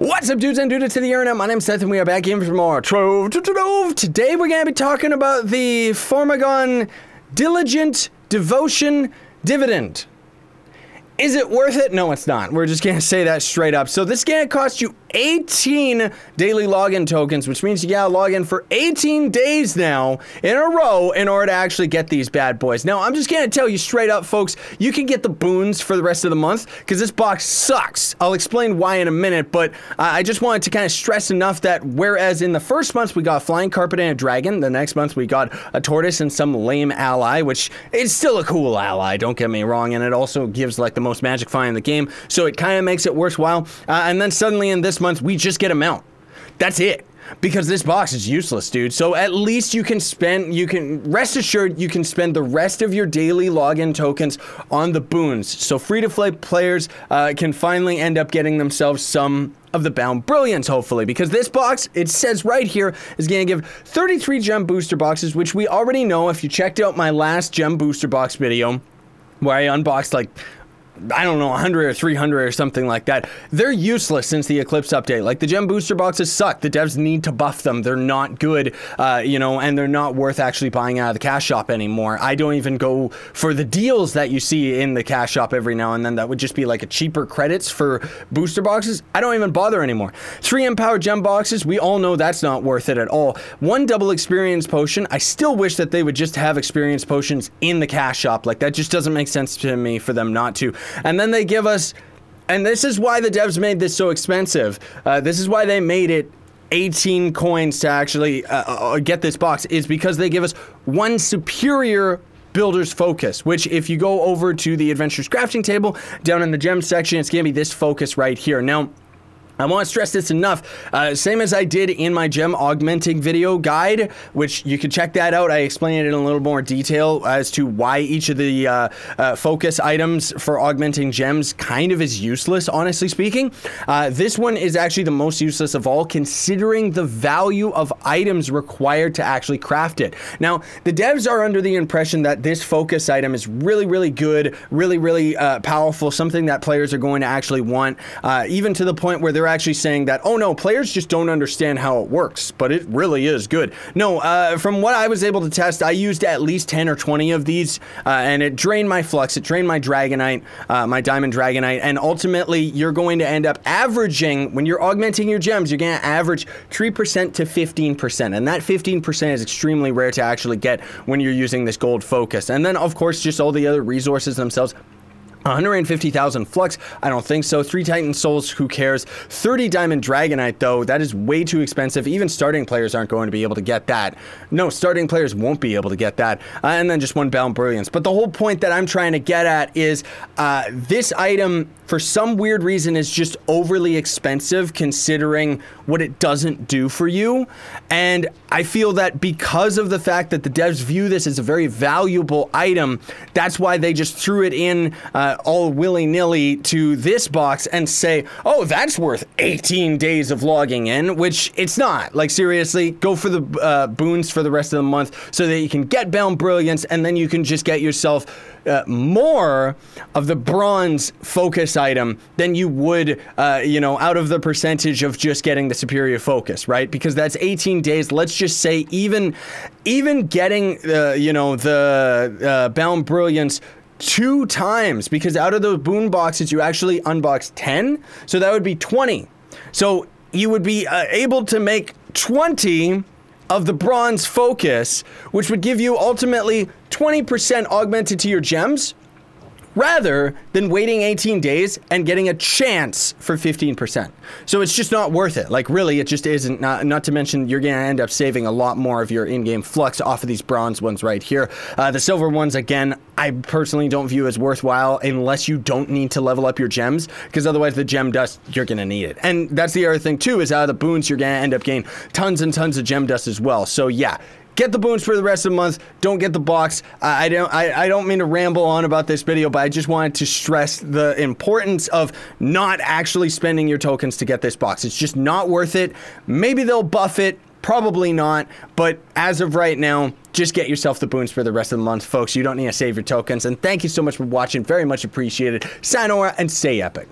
What's up, dudes and dudes to the internet? My name's Seth and we are back in for more Trove. Today we're going to be talking about the Formigon Diligent Devotion Dividend. Is it worth it? No, it's not. We're just going to say that straight up. So this is going to cost you 18 daily login tokens, which means you gotta log in for 18 days now in a row in order to actually get these bad boys. Now, I'm just gonna tell you straight up, folks, you can get the boons for the rest of the month because this box sucks. I'll explain why in a minute, but I just wanted to kind of stress enough that whereas in the first month we got a flying carpet and a dragon, the next month we got a tortoise and some lame ally, which is still a cool ally, don't get me wrong, and it also gives like the most magic find in the game, so it kind of makes it worthwhile. And then suddenly in this month we just get a mount. That's it. Because this box is useless, dude. So at least you can rest assured you can spend the rest of your daily login tokens on the boons. So free-to-play players can finally end up getting themselves some of the Bound Brilliance, hopefully. Because this box, it says right here, is going to give 33 gem booster boxes, which we already know if you checked out my last gem booster box video, where I unboxed like, I don't know, 100 or 300 or something like that. They're useless since the Eclipse update. Like, the gem booster boxes suck. The devs need to buff them. They're not good, you know, and they're not worth actually buying out of the cash shop anymore. I don't even go for the deals that you see in the cash shop every now and then. That would just be like a cheaper credits for booster boxes. I don't even bother anymore. 3 empowered gem boxes, we all know that's not worth it at all. 1 double experience potion. I still wish that they would just have experience potions in the cash shop. Like, that just doesn't make sense to me for them not to. And then they give us, and this is why the devs made this so expensive. This is why they made it 18 coins to actually get this box, is because they give us 1 superior builder's focus, which if you go over to the adventures crafting table down in the gem section, it's gonna be this focus right here. Now, I want to stress this enough, same as I did in my gem augmenting video guide, which you can check that out. I explain it in a little more detail as to why each of the focus items for augmenting gems kind of is useless, honestly speaking. This one is actually the most useless of all, considering the value of items required to actually craft it. Now, the devs are under the impression that this focus item is really, really good, really powerful, something that players are going to actually want, even to the point where they're actually saying that, oh no, players just don't understand how it works, but it really is good. No, from what I was able to test, I used at least 10 or 20 of these, and it drained my flux, it drained my dragonite, my diamond dragonite, and ultimately you're going to end up averaging, when you're augmenting your gems, you're going to average 3% to 15%, and that 15% is extremely rare to actually get when you're using this gold focus. And then, of course, just all the other resources themselves. 150,000 flux, I don't think so. 3 titan souls, who cares? 30 diamond dragonite, though, that is way too expensive. Even starting players aren't going to be able to get that. No, starting players won't be able to get that. And then just 1 Bound Brilliance. But the whole point that I'm trying to get at is this item, for some weird reason, is just overly expensive considering what it doesn't do for you. And I feel that because of the fact that the devs view this as a very valuable item, that's why they just threw it in all willy-nilly to this box and say, oh, that's worth 18 days of logging in, which it's not. Like, seriously, go for the boons for the rest of the month so that you can get Bound Brilliance, and then you can just get yourself more of the bronze focus item than you would, you know, out of the percentage of just getting the superior focus, right? Because that's 18 days. Let's just say even getting, you know, the Bound Brilliance 2 times, because out of those boon boxes you actually unbox 10, so that would be 20. So you would be able to make 20 of the bronze focus, which would give you ultimately 20% augmented to your gems, rather than waiting 18 days and getting a chance for 15%. So it's just not worth it. Like, really, it just isn't. Not to mention, you're going to end up saving a lot more of your in-game flux off of these bronze ones right here. The silver ones, again, I personally don't view as worthwhile unless you don't need to level up your gems, because otherwise the gem dust, you're going to need it. And that's the other thing, too, is out of the boons, you're going to end up getting tons and tons of gem dust as well. So, yeah. Get the boons for the rest of the month. Don't get the box. I don't mean to ramble on about this video, but I just wanted to stress the importance of not actually spending your tokens to get this box. It's just not worth it. Maybe they'll buff it. Probably not. But as of right now, just get yourself the boons for the rest of the month, folks. You don't need to save your tokens. And thank you so much for watching. Very much appreciated. Sayonara and stay epic.